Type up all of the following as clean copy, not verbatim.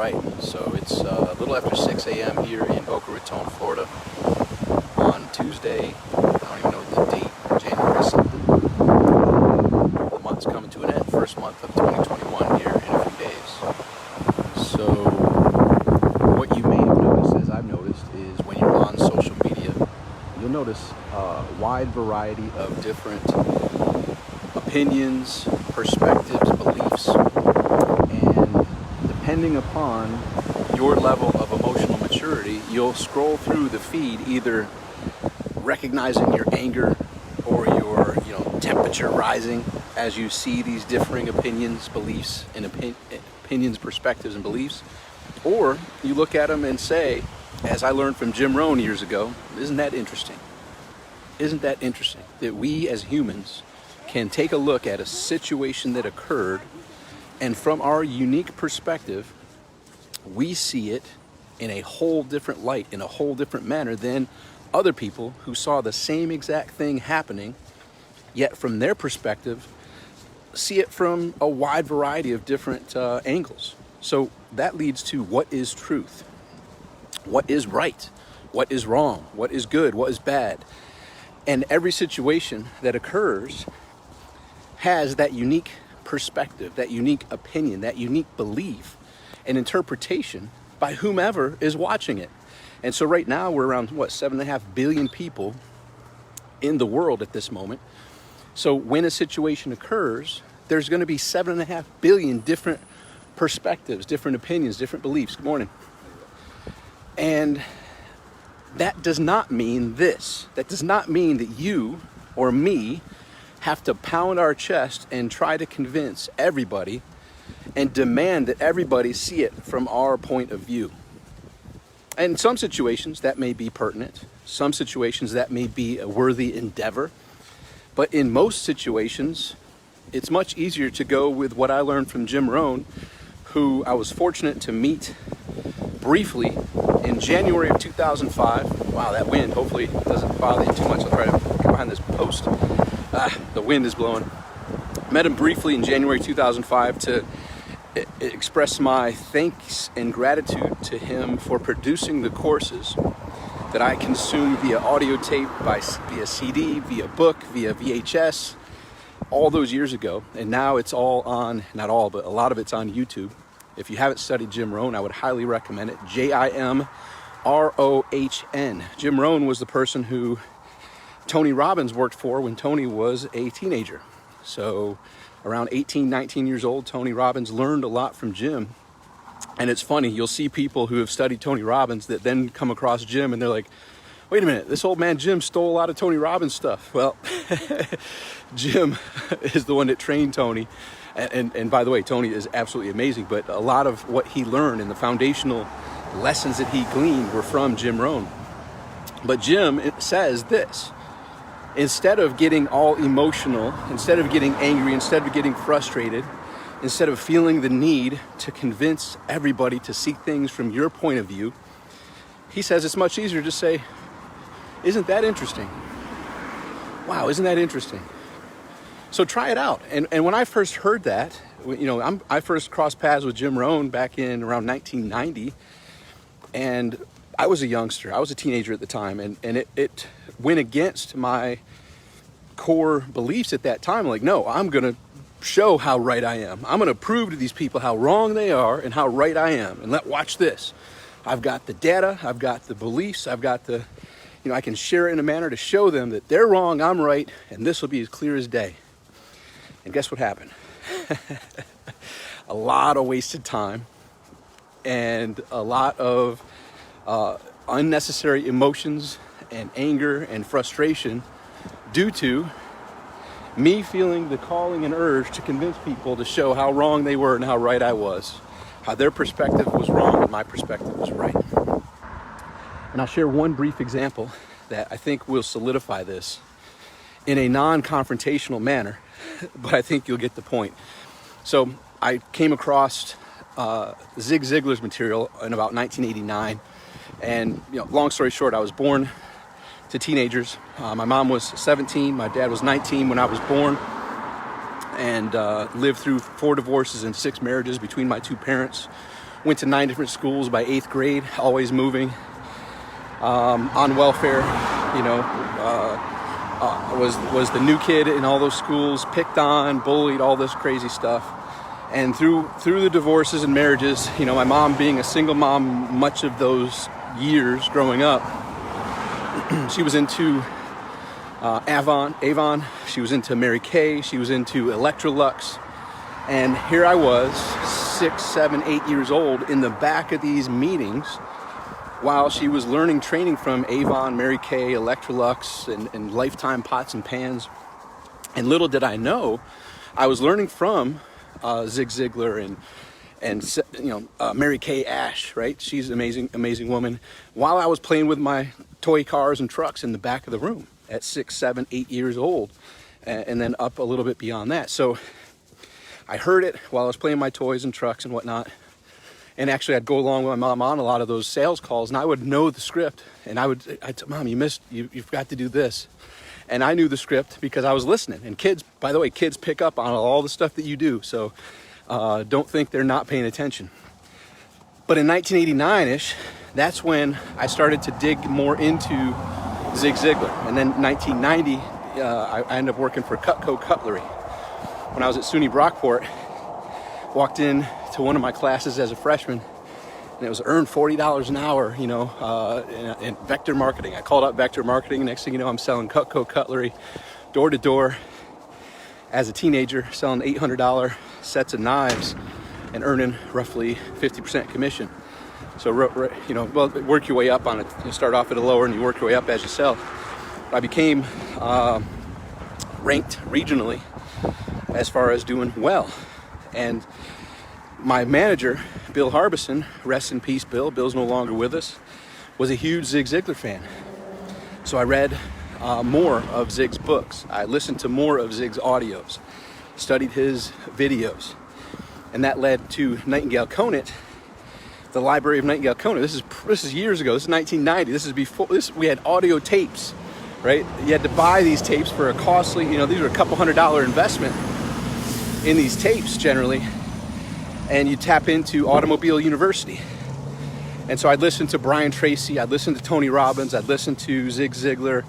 right. So it's a little after 6 a.m. here in Boca Raton, Florida on Tuesday. I don't even know the date, January something. The month's coming to an end, first month of 2021 here in a few days. So what you may have noticed, as I've noticed, is when you're on social media, you'll notice a wide variety of different opinions, perspectives, beliefs, and depending upon your level of emotional maturity, you'll scroll through the feed either recognizing your anger or your temperature rising as you see these differing opinions, beliefs, and opinions, perspectives, and beliefs, or you look at them and say, as I learned from Jim Rohn years ago, isn't that interesting? Isn't that interesting that we as humans can take a look at a situation that occurred, and from our unique perspective, we see it in a whole different light, in a whole different manner than other people who saw the same exact thing happening, yet from their perspective, see it from a wide variety of different angles. So that leads to what is truth? What is right? What is wrong? What is good? What is bad? And every situation that occurs has that unique perspective, that unique opinion, that unique belief and interpretation by whomever is watching it. And so right now we're around 7.5 billion people in the world at this moment. So when a situation occurs, there's going to be 7.5 billion different perspectives, different opinions, different beliefs. Good morning. And that does not mean this. That does not mean that you or me have to pound our chest and try to convince everybody and demand that everybody see it from our point of view. And in some situations that may be pertinent. Some situations that may be a worthy endeavor. But in most situations, it's much easier to go with what I learned from Jim Rohn, who I was fortunate to meet briefly in January of 2005. Wow, that wind hopefully doesn't bother you too much. I'll try to get behind this post. The wind is blowing. Met him briefly in January 2005 to express my thanks and gratitude to him for producing the courses that I consume via audio tape, via CD, via book, via VHS, all those years ago. And now it's all on, not all, but a lot of it's on YouTube. If you haven't studied Jim Rohn, I would highly recommend it. Jimrohn. Jim Rohn was the person who Tony Robbins worked for when Tony was a teenager. So around 18, 19 years old, Tony Robbins learned a lot from Jim. And it's funny, you'll see people who have studied Tony Robbins that then come across Jim and they're like, wait a minute, this old man Jim stole a lot of Tony Robbins stuff. Well, Jim is the one that trained Tony. And by the way, Tony is absolutely amazing, but a lot of what he learned and the foundational lessons that he gleaned were from Jim Rohn. But Jim says this: instead of getting all emotional, instead of getting angry, instead of getting frustrated, instead of feeling the need to convince everybody to see things from your point of view, he says it's much easier to say, isn't that interesting? Wow, isn't that interesting? So try it out. And when I first heard that, I first crossed paths with Jim Rohn back in around 1990, and I was a youngster. I was a teenager at the time, and it went against my core beliefs at that time. Like, no, I'm going to show how right I am. I'm going to prove to these people how wrong they are and how right I am. And watch this. I've got the data. I've got the beliefs. I've got I can share it in a manner to show them that they're wrong, I'm right, and this will be as clear as day. And guess what happened? A lot of wasted time and a lot of unnecessary emotions and anger and frustration due to me feeling the calling and urge to convince people to show how wrong they were and how right I was, how their perspective was wrong and my perspective was right. And I'll share one brief example that I think will solidify this in a non-confrontational manner, but I think you'll get the point. So I came across Zig Ziglar's material in about 1989, and long story short, I was born to teenagers. My mom was 17, my dad was 19 when I was born, and lived through 4 divorces and 6 marriages between my 2 parents. Went to 9 different schools by 8th grade, always moving, on welfare, you know, was the new kid in all those schools, picked on, bullied, all this crazy stuff. And through the divorces and marriages, you know, my mom being a single mom much of those years growing up, she was into Avon, she was into Mary Kay, she was into Electrolux. And here I was, 6, 7, 8 years old, in the back of these meetings while she was learning training from Avon, Mary Kay, Electrolux, and Lifetime pots and pans. And little did I know, I was learning from Zig Ziglar and you know, Mary Kay Ash, right? She's an amazing woman. While I was playing with my toy cars and trucks in the back of the room at 6, 7, 8 years old, and then up a little bit beyond that. So I heard it while I was playing my toys and trucks and whatnot. And actually, I'd go along with my mom on a lot of those sales calls, and I would know the script. And I'd tell Mom, you've got to do this. And I knew the script because I was listening. And kids, by the way, kids pick up on all the stuff that you do. So don't think they're not paying attention. But in 1989-ish, that's when I started to dig more into Zig Ziglar. And then 1990, I ended up working for Cutco Cutlery. When I was at SUNY Brockport, walked in to one of my classes as a freshman, and it was earn $40 an hour, you know, in vector marketing. I called up vector marketing. Next thing you know, I'm selling Cutco Cutlery door to door as a teenager, selling $800 sets of knives and earning roughly 50% commission. So, you know, well, work your way up on it. You start off at a lower and you work your way up as you sell. I became ranked regionally as far as doing well. And my manager, Bill Harbison, rest in peace, Bill. Bill's no longer with us, was a huge Zig Ziglar fan. So I read more of Zig's books. I listened to more of Zig's audios, studied his videos. And that led to Nightingale Conant, the Library of Nightingale Conant. This is years ago. This is 1990. This is before this. We had audio tapes, right? You had to buy these tapes for a costly, you know, these were a couple $100 investment in these tapes generally, and you tap into Automobile University. And so I'd listen to Brian Tracy, I'd listen to Tony Robbins, I'd listen to Zig Ziglar,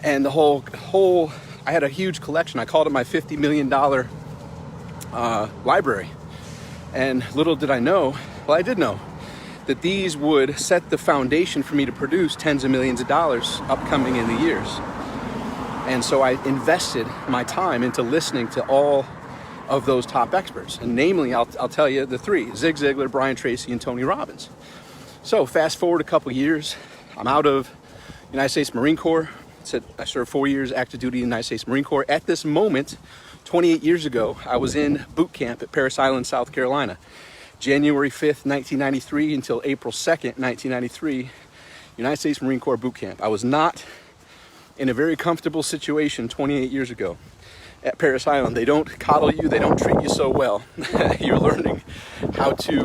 and the whole I had a huge collection. I called it my $50 million library. And little did I know, well, I did know, that these would set the foundation for me to produce tens of millions of dollars upcoming in the years. And so I invested my time into listening to all of those top experts. And namely, I'll tell you the three: Zig Ziglar, Brian Tracy, and Tony Robbins. So fast forward a couple years, I'm out of United States Marine Corps. I served 4 years active duty in the United States Marine Corps. At this moment, 28 years ago, I was in boot camp at Parris Island, South Carolina. January 5th, 1993 until April 2nd, 1993, United States Marine Corps boot camp. I was not in a very comfortable situation 28 years ago at Parris Island. They don't coddle you, they don't treat you so well. You're learning how to,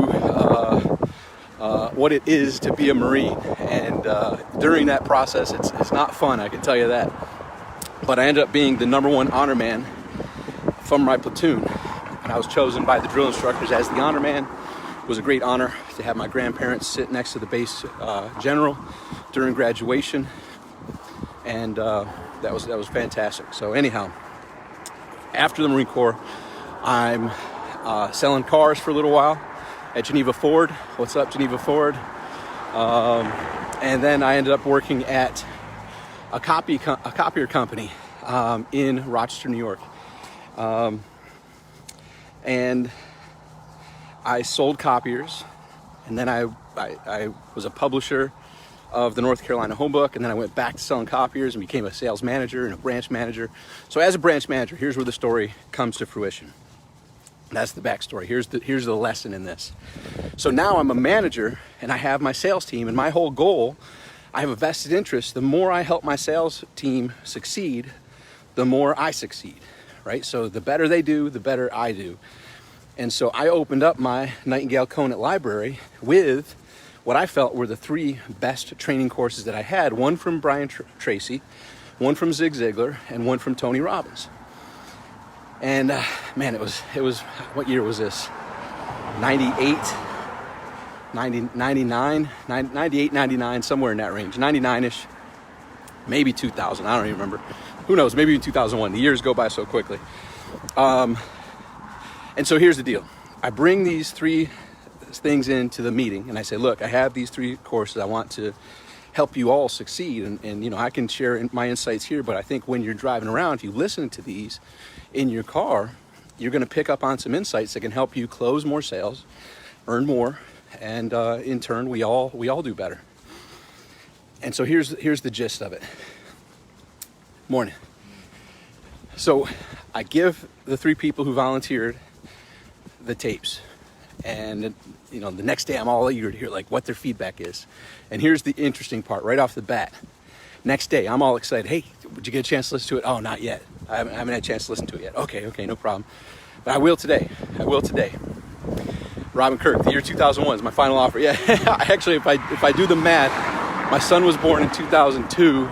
what it is to be a Marine. And during that process, it's not fun, I can tell you that. But I ended up being the #1 honor man from my platoon. And I was chosen by the drill instructors as the honor man. It was a great honor to have my grandparents sit next to the base general during graduation. And that was fantastic. So anyhow, after the Marine Corps, I'm selling cars for a little while at Geneva Ford. What's up, Geneva Ford? And then I ended up working at a copier company in Rochester, New York. And I sold copiers, and then I was a publisher of the North Carolina Home Book, and then I went back to selling copiers and became a sales manager and a branch manager. So as a branch manager, here's where the story comes to fruition. That's the backstory. Here's the lesson in this. So now I'm a manager, and I have my sales team, and my whole goal, I have a vested interest. The more I help my sales team succeed, the more I succeed, right? So the better they do, the better I do. And so I opened up my Nightingale Conant library with what I felt were the 3 best training courses that I had. One from Brian Tracy, one from Zig Ziglar, and one from Tony Robbins. And man, it was, what year was this? 98. 99, 98, 99, somewhere in that range, 99-ish, maybe 2000. I don't even remember. Who knows? Maybe even 2001. The years go by so quickly. And so here's the deal. I bring these 3 things into the meeting and I say, look, I have these 3 courses. I want to help you all succeed. And you know, I can share my insights here, but I think when you're driving around, if you listen to these in your car, you're going to pick up on some insights that can help you close more sales, earn more, and in turn, we all do better. And so here's the gist of it. Morning. So I give the 3 people who volunteered the tapes, and you know, the next day I'm all eager to hear like what their feedback is. And here's the interesting part right off the bat. Next day I'm all excited. Hey, did you get a chance to listen to it? Oh, not yet. I haven't had a chance to listen to it yet. Okay, no problem. But I will today. Robin Kirk, the year 2001 is my final offer. Yeah, actually, if I do the math, my son was born in 2002,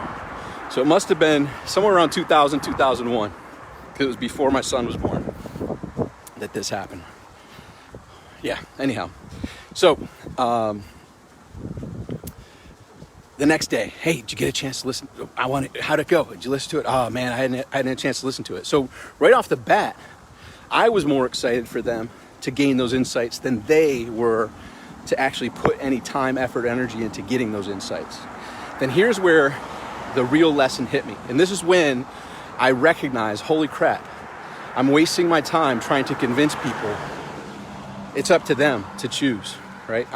so it must have been somewhere around 2000, 2001, because it was before my son was born that this happened. Yeah, anyhow. So, the next day, hey, did you get a chance to listen? How'd it go? Did you listen to it? Oh man, I hadn't had a chance to listen to it. So right off the bat, I was more excited for them to gain those insights than they were to actually put any time, effort, energy into getting those insights. Then here's where the real lesson hit me. And this is when I recognize, holy crap, I'm wasting my time trying to convince people. It's up to them to choose, right?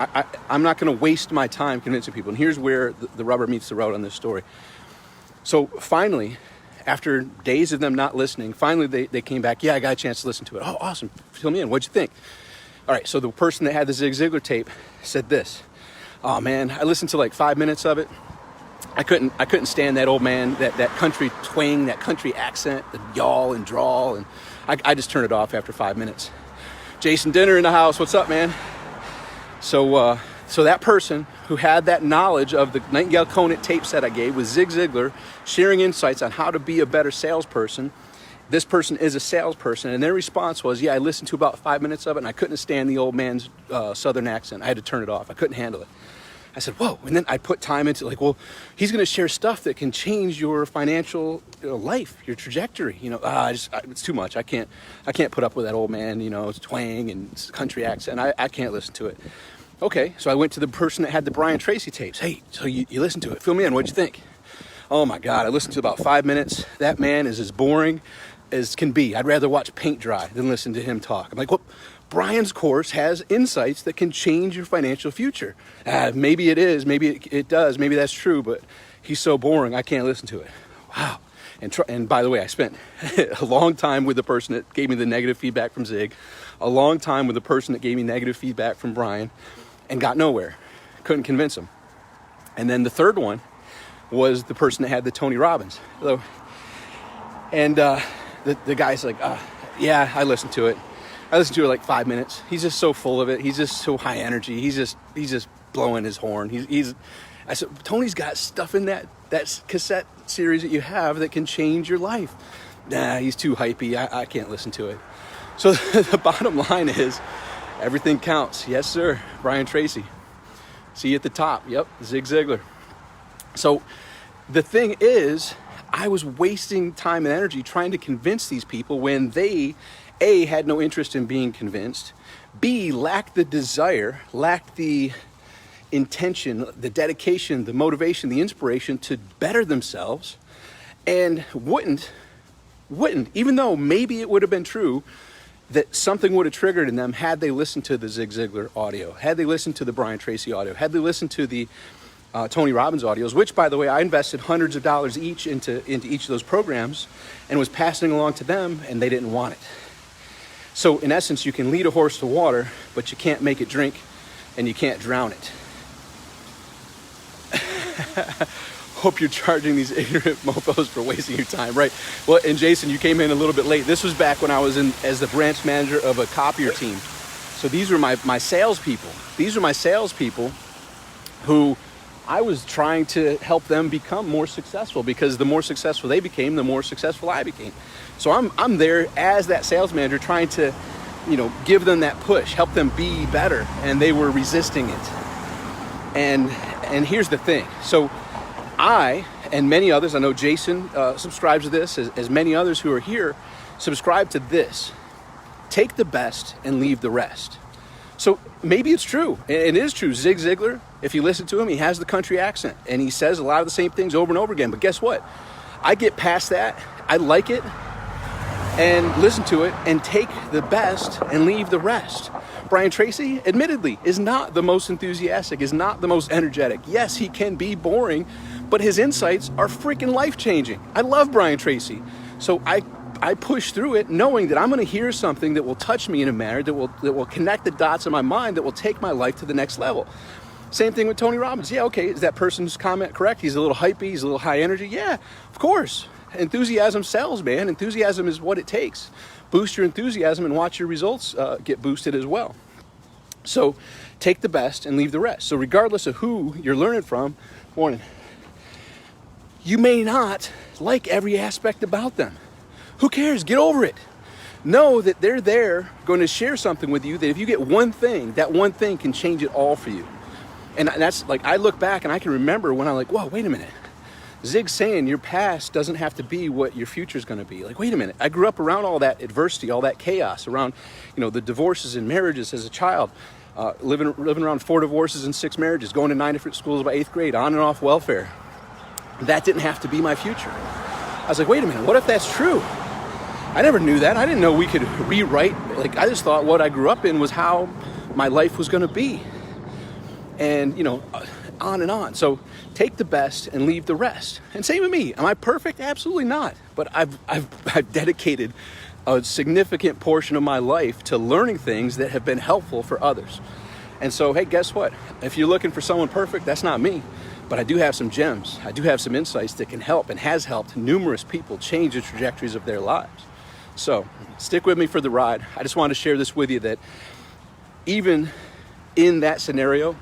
I'm not going to waste my time convincing people. And here's where the rubber meets the road on this story. So finally, after days of them not listening, finally they came back. Yeah, I got a chance to listen to it. Oh, awesome. Fill me in. What'd you think? All right, so the person that had the Zig Ziglar tape said this. Oh man, I listened to like 5 minutes of it. I couldn't stand that old man, that country twang, that country accent, the y'all and drawl, and I just turned it off after 5 minutes. Jason Dinner in the house. What's up, man? So that person who had that knowledge of the Nightingale Conant tape set I gave was Zig Ziglar, sharing insights on how to be a better salesperson. This person is a salesperson, and their response was, yeah, I listened to about 5 minutes of it, and I couldn't stand the old man's southern accent. I had to turn it off. I couldn't handle it. I said, whoa. And then I put time into like, well, he's going to share stuff that can change your financial life, your trajectory. You know, it's too much. I can't put up with that old man, you know, twang and country accent. I can't listen to it. Okay, so I went to the person that had the Brian Tracy tapes. Hey, so you listened to it. Fill me in. What'd you think? Oh my God, I listened to about 5 minutes. That man is as boring as can be. I'd rather watch paint dry than listen to him talk. I'm like, well, Brian's course has insights that can change your financial future. Maybe it is, maybe it does, maybe that's true, but he's so boring, I can't listen to it. Wow. And by the way, I spent a long time with the person that gave me the negative feedback from Zig, a long time with the person that gave me negative feedback from Brian, and got nowhere. Couldn't convince him. And then the third one was the person that had the Tony Robbins. And the guy's like, yeah, I listened to it. I listened to it like 5 minutes. He's just so full of it. He's just so high energy. He's just blowing his horn. I said, Tony's got stuff in that cassette series that you have that can change your life. Nah, he's too hypey. I can't listen to it. So the bottom line is, everything counts. Yes, sir. Brian Tracy. See you at the top. Yep. Zig Ziglar. So the thing is, I was wasting time and energy trying to convince these people when they, A, had no interest in being convinced, B, lacked the desire, lacked the intention, the dedication, the motivation, the inspiration to better themselves, and wouldn't, even though maybe it would have been true that something would have triggered in them had they listened to the Zig Ziglar audio, had they listened to the Brian Tracy audio, had they listened to the Tony Robbins audios, which, by the way, I invested hundreds of dollars each into each of those programs and was passing along to them, and they didn't want it. So in essence, you can lead a horse to water, but you can't make it drink, and you can't drown it. Hope you're charging these ignorant mofos for wasting your time, right? Well, and Jason, you came in a little bit late. This was back when I was in as the branch manager of a copier team. So these were my salespeople. These are my salespeople who I was trying to help them become more successful, because the more successful they became, the more successful I became. So I'm there as that sales manager trying to give them that push, help them be better, and they were resisting it. And here's the thing. So I and many others, I know Jason subscribes to this, as many others who are here subscribe to this. Take the best and leave the rest. So maybe it's true. It is true. Zig Ziglar, if you listen to him, he has the country accent and he says a lot of the same things over and over again. But guess what? I get past that. I like it and listen to it and take the best and leave the rest. Brian Tracy, admittedly, is not the most enthusiastic, is not the most energetic. Yes, he can be boring, but his insights are freaking life-changing. I love Brian Tracy. So I push through it knowing that I'm going to hear something that will touch me in a manner that will connect the dots in my mind, that will take my life to the next level. Same thing with Tony Robbins. Yeah, okay, is that person's comment correct? He's a little hypey, he's a little high energy. Yeah, of course. Enthusiasm sells, man. Enthusiasm is what it takes. Boost your enthusiasm and watch your results get boosted as well. So take the best and leave the rest. So regardless of who you're learning from, you may not like every aspect about them. Who cares? Get over it. Know that they're there going to share something with you that if you get one thing, that one thing can change it all for you. And that's like, I look back and I can remember when I'm like, whoa, wait a minute. Zig's saying your past doesn't have to be what your future is going to be. Like, wait a minute. I grew up around all that adversity, all that chaos, around, the divorces and marriages as a child, living around 4 divorces and 6 marriages, going to 9 different schools by 8th grade, on and off welfare. That didn't have to be my future. I was like, wait a minute. What if that's true? I never knew that. I didn't know we could rewrite. Like, I just thought what I grew up in was how my life was going to be. And, on and on. So take the best and leave the rest. And same with me. Am I perfect? Absolutely not. But I've dedicated a significant portion of my life to learning things that have been helpful for others. And so, hey, guess what? If you're looking for someone perfect, that's not me. But I do have some gems. I do have some insights that can help and has helped numerous people change the trajectories of their lives. So stick with me for the ride. I just wanted to share this with you, that even in that scenario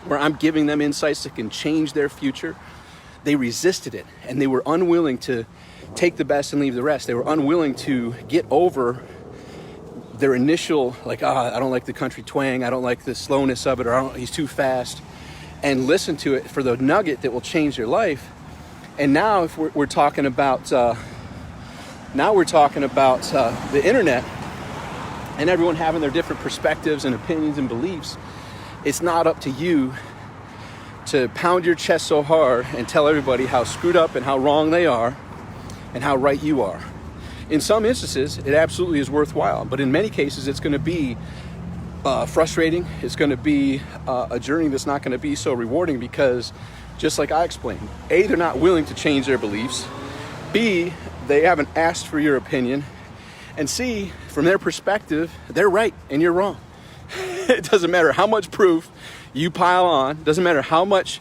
where I'm giving them insights that can change their future, they resisted it and they were unwilling to take the best and leave the rest. They were unwilling to get over their initial, like, I don't like the country twang, I don't like the slowness of it, or he's too fast, and listen to it for the nugget that will change their life. And now if we're talking about, the internet and everyone having their different perspectives and opinions and beliefs, it's not up to you to pound your chest so hard and tell everybody how screwed up and how wrong they are and how right you are. In some instances, it absolutely is worthwhile, but in many cases, it's going to be frustrating. It's going to be a journey that's not going to be so rewarding because, just like I explained, A, they're not willing to change their beliefs. B, they haven't asked for your opinion. And C, from their perspective, they're right and you're wrong. It doesn't matter how much proof you pile on. Doesn't matter how much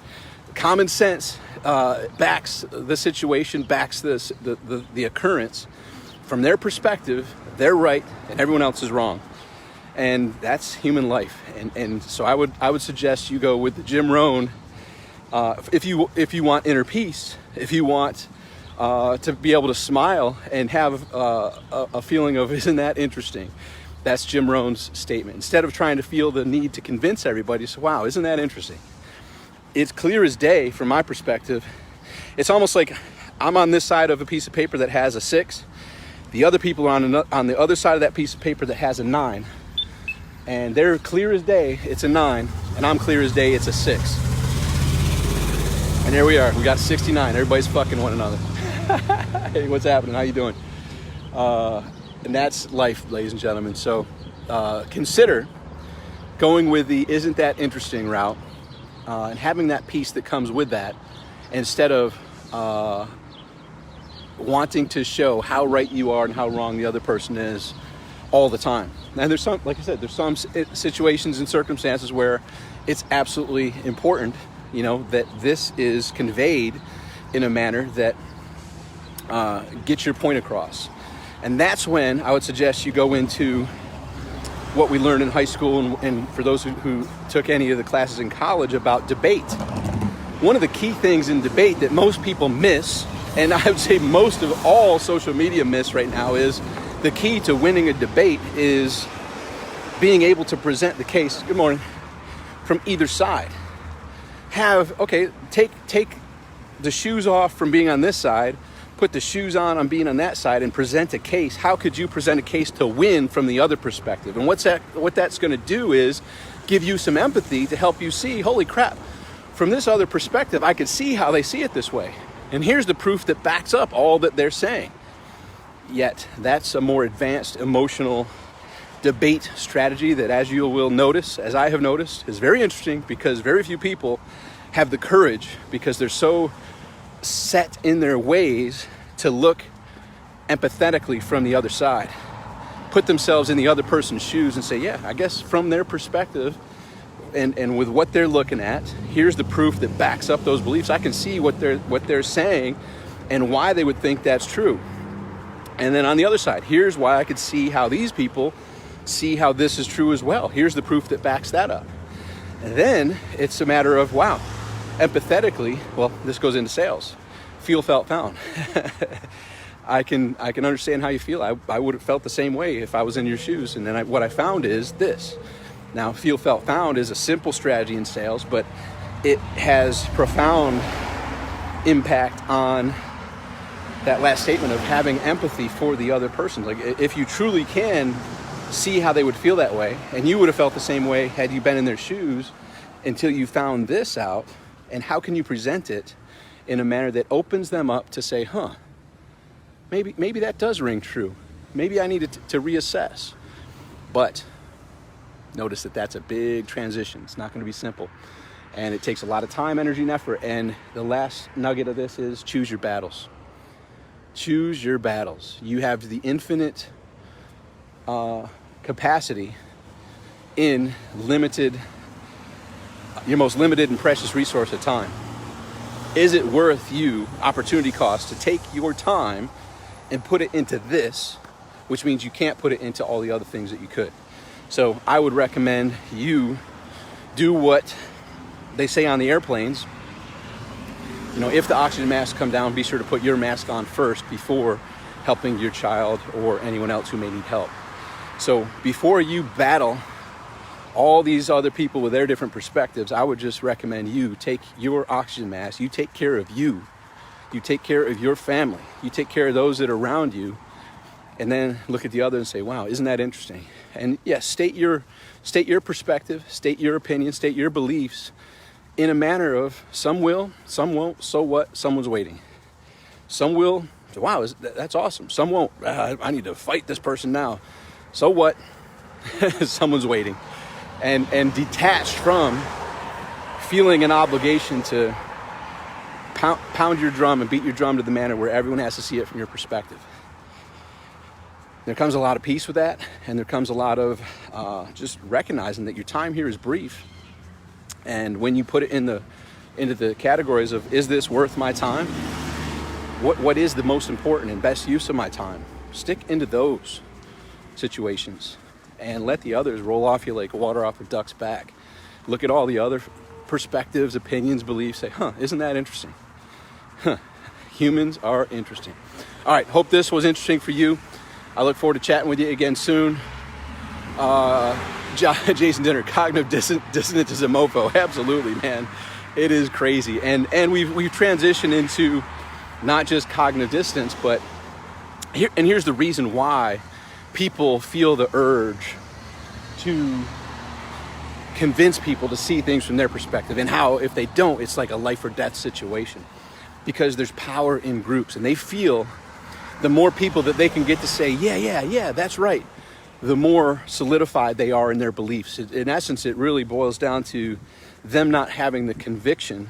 common sense backs the situation, backs the occurrence. From their perspective, they're right and everyone else is wrong. And that's human life. And so I would suggest you go with Jim Rohn if you want inner peace, if you want to be able to smile and have a feeling of, isn't that interesting? That's Jim Rohn's statement. Instead of trying to feel the need to convince everybody, so wow, isn't that interesting? It's clear as day from my perspective. It's almost like I'm on this side of a piece of paper that has a 6. The other people are on the other side of that piece of paper that has a 9. And they're clear as day, it's a 9. And I'm clear as day, it's a 6. And there we are, we got 69. Everybody's fucking one another. Hey, what's happening? How you doing? And that's life, ladies and gentlemen. So consider going with the isn't that interesting route and having that peace that comes with that, instead of wanting to show how right you are and how wrong the other person is all the time. And there's some, like I said, there's some situations and circumstances where it's absolutely important, that this is conveyed in a manner that gets your point across. And that's when I would suggest you go into what we learned in high school and for those who took any of the classes in college about debate. One of the key things in debate that most people miss, and I would say most of all social media miss right now, is the key to winning a debate is being able to present the case, good morning, from either side. Take the shoes off from being on this side, put the shoes on being on that side, and present a case. How could you present a case to win from the other perspective? And what that's going to do is give you some empathy to help you see, holy crap, from this other perspective, I could see how they see it this way. And here's the proof that backs up all that they're saying. Yet, that's a more advanced emotional debate strategy that, as you will notice, as I have noticed, is very interesting, because very few people have the courage, because they're so set in their ways, to look empathetically from the other side, put themselves in the other person's shoes and say, yeah, I guess from their perspective and with what they're looking at, here's the proof that backs up those beliefs. I can see what they're saying and why they would think that's true. And then on the other side, here's why I could see how these people see how this is true as well. Here's the proof that backs that up. And then it's a matter of, wow, empathetically, well, this goes into sales. Feel, felt, found. I can understand how you feel. I would have felt the same way if I was in your shoes. And then what I found is this. Now, feel, felt, found is a simple strategy in sales, but it has profound impact on that last statement of having empathy for the other person. Like, if you truly can see how they would feel that way, and you would have felt the same way had you been in their shoes, until you found this out, and how can you present it in a manner that opens them up to say, maybe that does ring true. Maybe I need to reassess. But notice that that's a big transition. It's not going to be simple. And it takes a lot of time, energy, and effort. And the last nugget of this is choose your battles. Choose your battles. You have the infinite capacity in your most limited and precious resource of time. Is it worth you opportunity cost to take your time and put it into this, which means you can't put it into all the other things that you could? So I would recommend you do what they say on the airplanes. If the oxygen masks come down, be sure to put your mask on first before helping your child or anyone else who may need help. So before you battle all these other people with their different perspectives, I would just recommend you take your oxygen mask, you take care of you take care of your family, you take care of those that are around you, and then look at the other and say, wow, isn't that interesting? And yes, state your perspective, state your opinion, state your beliefs in a manner of some will, some won't, so what, someone's waiting. Some will, wow, that's awesome. Some won't, I need to fight this person now. So what, someone's waiting. And detached from feeling an obligation to pound your drum and beat your drum to the manner where everyone has to see it from your perspective. There comes a lot of peace with that, and there comes a lot of just recognizing that your time here is brief. And when you put it into the categories of, is this worth my time? What is the most important and best use of my time? Stick into those situations and let the others roll off you like water off a duck's back. Look at all the other perspectives, opinions, beliefs. Say, isn't that interesting? Humans are interesting. All right, hope this was interesting for you. I look forward to chatting with you again soon. Jason Dinner, cognitive dissonance is a mofo. Absolutely, man. It is crazy. And we've transitioned into not just cognitive dissonance, but here's the reason why people feel the urge to convince people to see things from their perspective, and how if they don't, it's like a life or death situation, because there's power in groups, and they feel the more people that they can get to say, yeah, that's right, the more solidified they are in their beliefs. In essence, it really boils down to them not having the conviction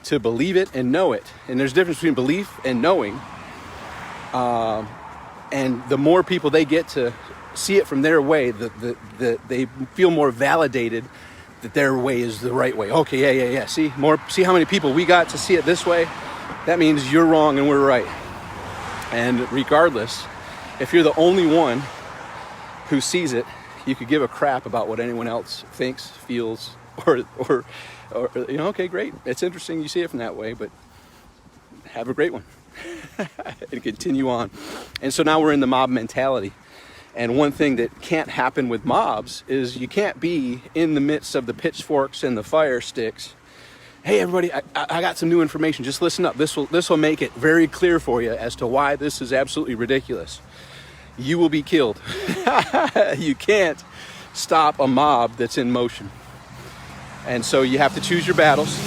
to believe it and know it. And there's a difference between belief and knowing. And the more people they get to see it from their way, they feel more validated that their way is the right way. Okay, yeah. See how many people we got to see it this way? That means you're wrong and we're right. And regardless, if you're the only one who sees it, you could give a crap about what anyone else thinks, feels, or okay, great. It's interesting you see it from that way, but have a great one. and continue on. And so now we're in the mob mentality. And one thing that can't happen with mobs is you can't be in the midst of the pitchforks and the fire sticks. Hey, everybody, I got some new information. Just listen up. This will make it very clear for you as to why this is absolutely ridiculous. You will be killed. You can't stop a mob that's in motion. And so you have to choose your battles.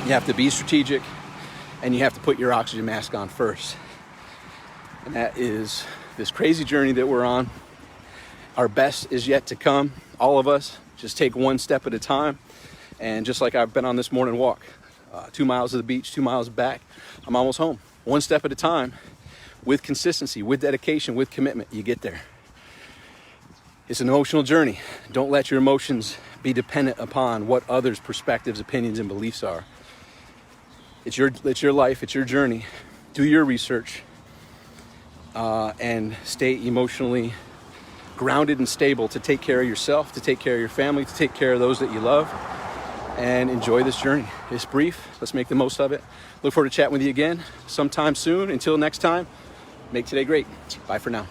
You have to be strategic. And you have to put your oxygen mask on first. And that is this crazy journey that we're on. Our best is yet to come. All of us just take one step at a time. And just like I've been on this morning walk, 2 miles to the beach, 2 miles back, I'm almost home. One step at a time, with consistency, with dedication, with commitment, you get there. It's an emotional journey. Don't let your emotions be dependent upon what others' perspectives, opinions, and beliefs are. It's your life, it's your journey. Do your research and stay emotionally grounded and stable to take care of yourself, to take care of your family, to take care of those that you love, and enjoy this journey. It's brief. Let's make the most of it. Look forward to chatting with you again sometime soon. Until next time, make today great. Bye for now.